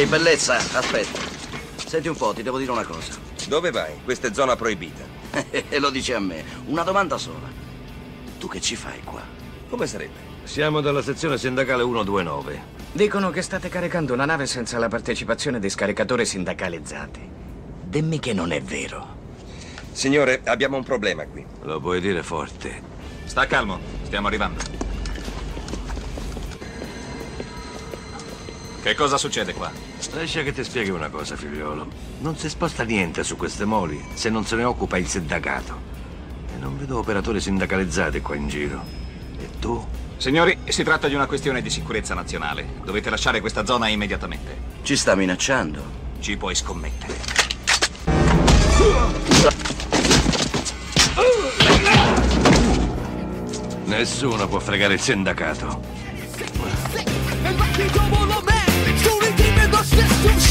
Ehi, bellezza, aspetta. Senti un po', ti devo dire una cosa. Dove vai? Questa è zona proibita. E lo dici a me. Una domanda sola. Tu che ci fai qua? Come sarebbe? Siamo dalla sezione sindacale 129. Dicono che state caricando una nave senza la partecipazione dei scaricatori sindacalizzati. Dimmi che non è vero. Signore, abbiamo un problema qui. Lo puoi dire forte. Sta calmo, stiamo arrivando. Che cosa succede qua? Lascia che ti spieghi una cosa, figliolo. Non si sposta niente su queste moli se non se ne occupa il sindacato. E non vedo operatori sindacalizzati qua in giro. E tu? Signori, si tratta di una questione di sicurezza nazionale. Dovete lasciare questa zona immediatamente. Ci sta minacciando. Ci puoi scommettere. Nessuno può fregare il sindacato. And rock and roll on man, story deep in the system.